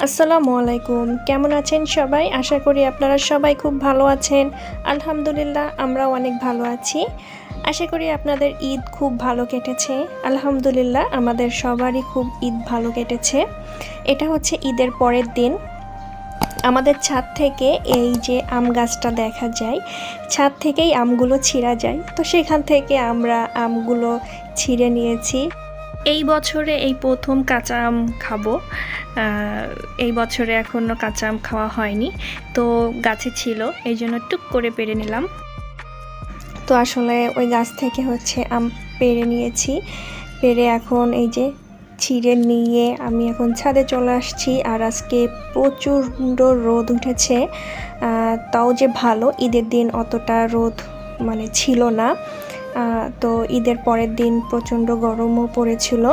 আসসালামু আলাইকুম। কেমন আছেন সবাই? আশা করি আপনারা সবাই খুব ভালো আছেন। আলহামদুলিল্লাহ আমরাও অনেক ভালো আছি। আশা করি আপনাদের ঈদ খুব ভালো কেটেছে। আলহামদুলিল্লাহ আমাদের সবারই খুব ঈদ ভালো কেটেছে। এটা হচ্ছে ঈদের পরের দিন। আমাদের ছাদ থেকে এই যে আম গাছটা দেখা যায়, ছাদ থেকেই আমগুলো ছিঁড়া যায়। তো সেখান থেকে আমরা আমগুলো ছিঁড়ে নিয়েছি। এই বছরে এই প্রথম কাঁচা আম খাবো। এই বছরে এখনও কাঁচা আম খাওয়া হয়নি, তো গাছে ছিল এই জন্য টুক করে পেড়ে নিলাম। তো আসলে ওই গাছ থেকে হচ্ছে আম পেড়ে নিয়েছি। পেড়ে এখন এই যে ছিঁড়ে নিয়ে আমি এখন ছাদে চলে আসছি। আর আজকে প্রচণ্ড রোদ উঠেছে, তাও যে ভালো, ঈদের দিন অতটা রোদ ছিল না। তো ঈদের পরের দিন প্রচণ্ড গরমও পড়েছিল।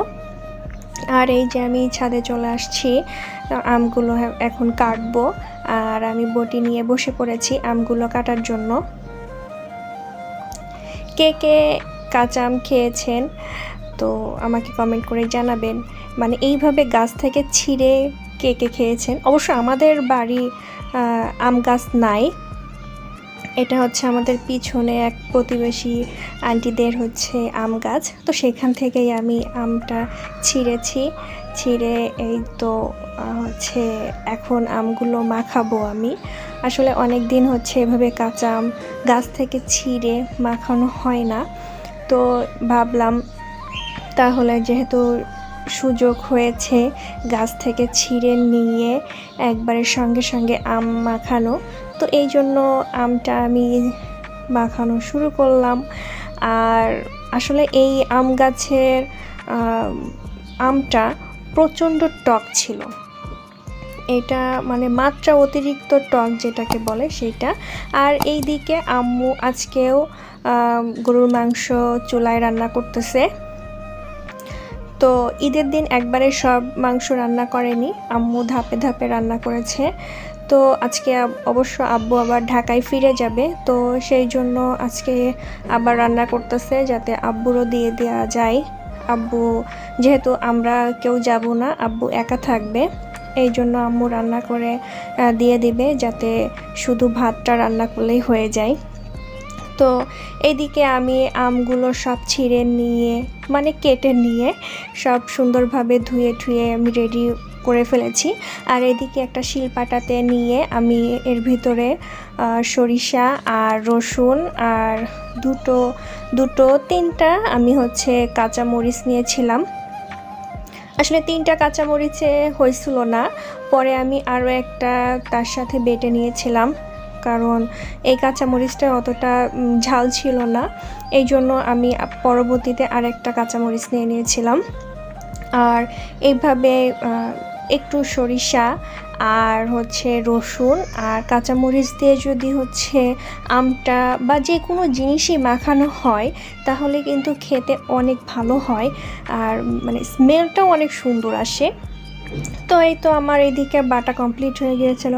আর এই যে আমি ছাদে চলে আসছি, আমগুলো এখন কাটবো। আর আমি বটি নিয়ে বসে পড়েছি আমগুলো কাটার জন্য। কে কে কাঁচা আম খেয়েছেন তো আমাকে কমেন্ট করে জানাবেন। এইভাবে গাছ থেকে ছিঁড়ে কে কে খেয়েছেন। অবশ্য আমাদের বাড়ি আম গাছ নাই, এটা হচ্ছে আমাদের পিছনে এক প্রতিবেশী আন্টিদের হচ্ছে আম গাছ। তো সেখান থেকেই আমি আমটা ছিঁড়েছি। ছিঁড়ে এই তো হচ্ছে এখন আমগুলো মাখাবো আমি। আসলে অনেক দিন হচ্ছে এভাবে কাঁচা আম গাছ থেকে ছিঁড়ে মাখানো হয় না, তো ভাবলাম তাহলে যেহেতু সুযোগ হয়েছে গাছ থেকে ছিঁড়ে নিয়ে একবারের সঙ্গে সঙ্গে আম মাখানো, তো এই জন্য আমটা আমি মাখানো শুরু করলাম। আর আসলে এই আম গাছের আমটা প্রচণ্ড টক ছিল। এটা মাত্রা অতিরিক্ত টক যেটাকে বলে সেটা। আর এই দিকে আম্মু আজকেও গরুর মাংস চুলায় রান্না করতেছে। তো ঈদের দিন একবারে সব মাংস রান্না করেনি, আম্মু ধাপে ধাপে রান্না করেছে। তো আজকে অবশ্য আব্বু আবার ঢাকায় ফিরে যাবে, তো সেই জন্য আজকে আবার রান্না করতেছে যাতে আব্বুরও দিয়ে দেওয়া যায়। আব্বু যেহেতু আমরা কেউ যাব না, আব্বু একা থাকবে, এই জন্য আম্মু রান্না করে দিয়ে দিবে, যাতে শুধু ভাতটা রান্না করলেই হয়ে যায়। তো এইদিকে আমি আমগুলো সব ছিঁড়ে নিয়ে কেটে নিয়ে সব সুন্দরভাবে ধুয়ে ঠুয়ে আমি রেডি করে ফেলেছি। আর এদিকে একটা শিলপাটাতে নিয়ে আমি এর ভিতরে সরিষা আর রসুন আর তিনটা আমি হচ্ছে কাঁচামরিচ নিয়েছিলাম। আসলে 3টা কাঁচামরিচে হয়েছিল না, পরে আমি আরও একটা তার সাথে বেটে নিয়েছিলাম, কারণ এই কাঁচামরিচটা অতটা ঝাল ছিল না, এই জন্য আমি পরবর্তীতে আরেকটা কাঁচামরিচ নিয়ে নিয়েছিলাম। আর এইভাবে একটু সরিষা আর হচ্ছে রসুন আর কাঁচামরিচ দিয়ে যদি হচ্ছে আমটা বা যে কোনো জিনিসই মাখানো হয় তাহলে কিন্তু খেতে অনেক ভালো হয়, আর স্মেলটাও অনেক সুন্দর আসে। তো এই তো আমার এইদিকে বাটা কমপ্লিট হয়ে গিয়েছিল।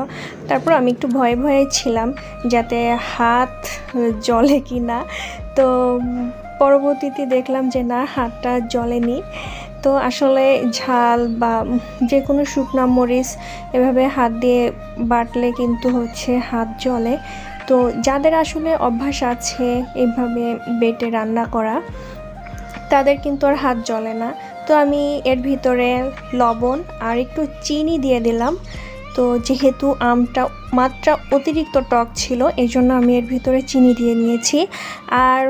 তারপর আমি একটু ভয়ে ভয়ে ছিলাম যাতে হাত জ্বলে কি না, তো পরবর্তীতে দেখলাম যে না, হাতটা জ্বলেনি। তো আসলে ঝাল বা যে কোনো শুকনো মরিচ এভাবে হাত দিয়ে বাটলে কিন্তু হচ্ছে হাত জ্বলে। তো যাদের আসলে অভ্যাস আছে এইভাবে বেটে রান্না করা, তাদের কিন্তু আর হাত জ্বলে না। তো আমি এর ভিতরে লবণ আর একটু চিনি দিয়ে দিলাম। তো যেহেতু আমটা মাত্রা অতিরিক্ত টক ছিল, এই জন্য আমি এর ভিতরে চিনি দিয়ে নিয়েছি। আর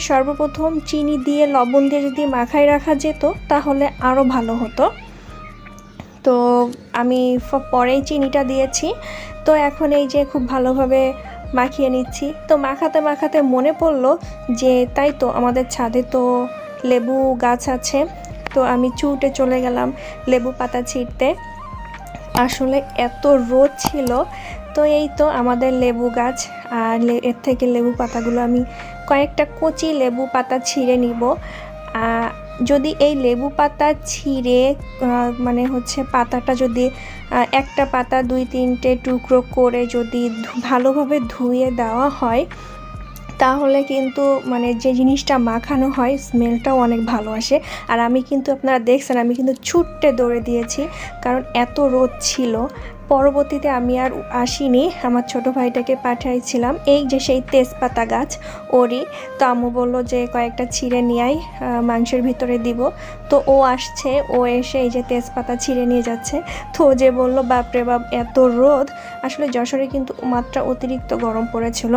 সর্বপ্রথম চিনি দিয়ে লবণ দিয়ে যদি মাখায় রাখা যেত তাহলে আরও ভালো হতো, তো আমি পরেই চিনিটা দিয়েছি। তো এখন এই যে খুব ভালোভাবে মাখিয়ে নিচ্ছি। তো মাখাতে মাখাতে মনে পড়লো যে তাই তো আমাদের ছাদে তো লেবু গাছ আছে, তো আমি ছুটে চলে গেলাম লেবু পাতা ছিঁড়তে। আসলে এত রোদ ছিল, তো এই তো আমাদের লেবু গাছ, আর এর থেকে লেবু পাতাগুলো আমি কয়েকটা কচি লেবু পাতা ছিঁড়ে নিব। যদি এই লেবু পাতা ছিঁড়ে হচ্ছে পাতাটা যদি একটা পাতা 2-3টে টুকরো করে যদি ভালোভাবে ধুয়ে দেওয়া হয় তাহলে কিন্তু মানে যে জিনিসটা মাখানো হয় স্মেলটাও অনেক ভালো আসে। আর আমি কিন্তু আপনারা দেখছেন আমি কিন্তু ছুট্টে দৌড়ে দিয়েছি, কারণ এত রোদ ছিল। পরবর্তীতে আমি আর আসিনি, আমার ছোট ভাইটাকে পাঠাইছিলাম। এই যে সেই তেজপাতা গাছ ওরই, তো আম্মু বললো যে কয়েকটা ছিঁড়ে নিয়ে আই, মাংসের ভিতরে দিব। তো ও আসছে, ও এসে এই যে তেজপাতা ছিঁড়ে নিয়ে যাচ্ছে। তো ও যে বললো বাপরে বাপ এত রোদ। আসলে যশোরে কিন্তু মাত্রা অতিরিক্ত গরম পড়েছিল।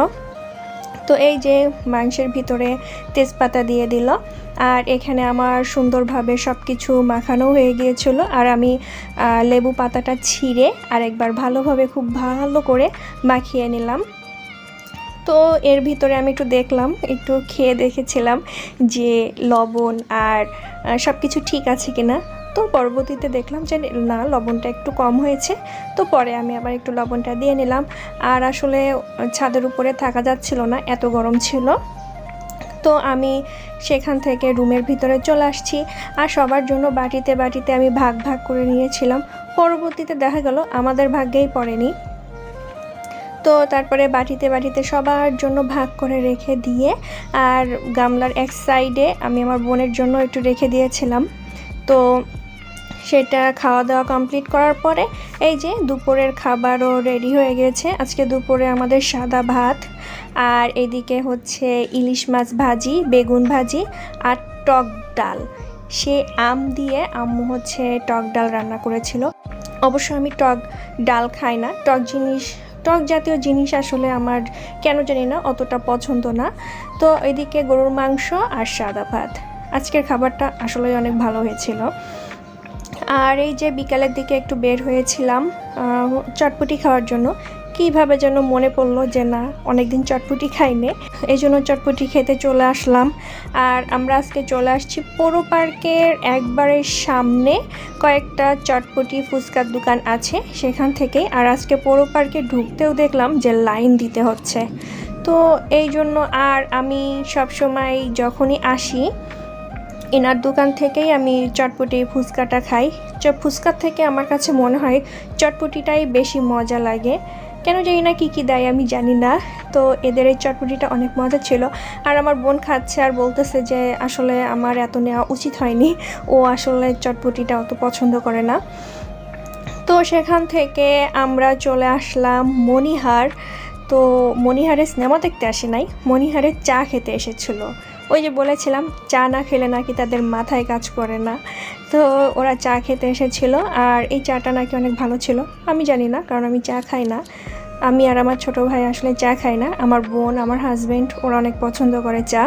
তো এই যে মাংসের ভিতরে তেজপাতা দিয়ে দিল, আর এখানে আমার সুন্দরভাবে সব কিছু মাখানো হয়ে গিয়েছিল। আর আমি লেবু পাতাটা ছিঁড়ে আর একবার ভালোভাবে খুব ভালো করে মাখিয়ে নিলাম। তো এর ভিতরে আমি একটু দেখলাম, একটু খেয়ে দেখেছিলাম যে লবণ আর সব কিছু ঠিক আছে কিনা। তো পরবর্তীতে দেখলাম যে না, লবণটা একটু কম হয়েছে। তো পরে আমি আবার একটু লবণটা দিয়ে নিলাম। আর আসলে ছাদের উপরে থাকা যাচ্ছিল না, এত গরম ছিল। তো আমি সেখান থেকে রুমের ভিতরে চলে আসছি, আর সবার জন্য বাটিতে বাটিতে আমি ভাগ ভাগ করে নিয়েছিলাম। পরবর্তীতে দেখা গেল আমাদের ভাগ্যেই পড়েনি। তো তারপরে বাটিতে বাটিতে সবার জন্য ভাগ করে রেখে দিয়ে, আর গামলার এক সাইডে আমি আমার বোনের জন্য একটু রেখে দিয়েছিলাম। তো সেটা খাওয়া দাওয়া কমপ্লিট করার পরে এই যে দুপুরের খাবারও রেডি হয়ে গেছে। আজকে দুপুরে আমাদের সাদা ভাত, আর এদিকে হচ্ছে ইলিশ মাছ ভাজি, বেগুন ভাজি আর টক ডাল। সে আম দিয়ে আম্মু হচ্ছে টক ডাল রান্না করেছিল। অবশ্য আমি টক ডাল খাই না, টক জাতীয় জিনিস আসলে আমার কেন জানি না অতটা পছন্দ না। তো এদিকে গরুর মাংস আর সাদা ভাত, আজকের খাবারটা আসলে অনেক ভালো হয়েছিল। আর এই যে বিকালের দিকে একটু বের হয়েছিলাম চটপটি খাওয়ার জন্য। কীভাবে যেন মনে পড়লো যে না, অনেকদিন চটপটি খাইনি, এই জন্য চটপটি খেতে চলে আসলাম। আর আমরা আজকে চলে আসছি পৌর পার্কের একবারে সামনে কয়েকটা চটপটি ফুচকার দোকান আছে সেখান থেকে। আর আজকে পৌর পার্কে ঢুকতেও দেখলাম যে লাইন দিতে হচ্ছে। তো এই জন্য আর আমি সবসময় যখনই আসি এনার দোকান থেকেই আমি চটপটি ফুচকাটা খাই। ফুচকার থেকে আমার কাছে মনে হয় চটপটিটাই বেশি মজা লাগে, কেন জানি না কী দেয় আমি জানি না। তো এদের এই চটপটিটা অনেক মজা ছিল। আর আমার বোন খাচ্ছে আর বলতেছে যে আসলে আমার এত নেওয়া উচিত হয়নি, ও আসলে চটপটিটা অত পছন্দ করে না। তো সেখান থেকে আমরা চলে আসলাম মণিহার। তো মণিহারে সিনেমা দেখতে আসে নাই, মণিহারে চা খেতে এসেছিলো। ওই যে বলেছিলাম চা না খেলে নাকি তাদের মাথায় কাজ করে না। তো ওরা চা খেতে এসেছিলো, আর এই চাটা নাকি অনেক ভালো ছিল। আমি জানি না, কারণ আমি চা খাই না। আমি আর আমার ছোটো ভাই আসলে চা খাই না। আমার বোন, আমার হাজব্যান্ড ওরা অনেক পছন্দ করে চা।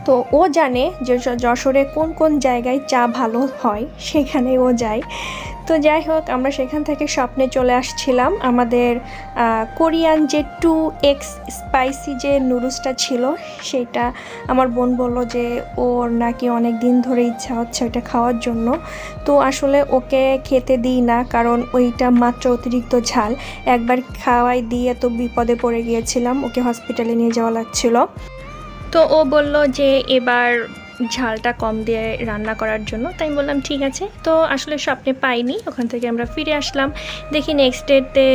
তো ও জানে যে যশোরে কোন কোন জায়গায় চা ভালো হয়, সেখানে ও যায়। তো যাই হোক, আমরা সেখান থেকে স্বপ্নে চলে আসছিলাম আমাদের কোরিয়ান যে 2x স্পাইসি যে নুডলসটা ছিল সেটা। আমার বোন বলল যে ওর নাকি অনেক দিন ধরে ইচ্ছা হচ্ছে ওইটা খাওয়ার জন্য। তো আসলে ওকে খেতে দিই না, কারণ ওইটা মাত্র অতিরিক্ত ঝাল। একবার খাওয়াই দিয়ে তো বিপদে পড়ে গিয়েছিলাম, ওকে হসপিটালে নিয়ে যাওয়া লাগছিল। তো ও বলল যে এবার ঝালটা কম দিয়ে রান্না করার জন্য। তাই আমি বললাম ঠিক আছে। তো আসলে স্বপ্নে পাইনি, ওখান থেকে আমরা ফিরে আসলাম। দেখি নেক্সট ডেতে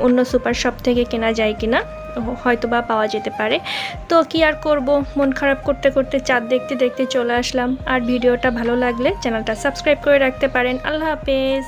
অন্য সুপার শপ থেকে কেনা যায় কিনা, হয়তো বা পাওয়া যেতে পারে। তো কি আর করব, মন খারাপ করতে করতে চাঁদ দেখতে দেখতে চলে আসলাম। আর ভিডিওটা ভালো লাগলে চ্যানেলটা সাবস্ক্রাইব করে রাখতে পারেন। আল্লাহ হাফেজ।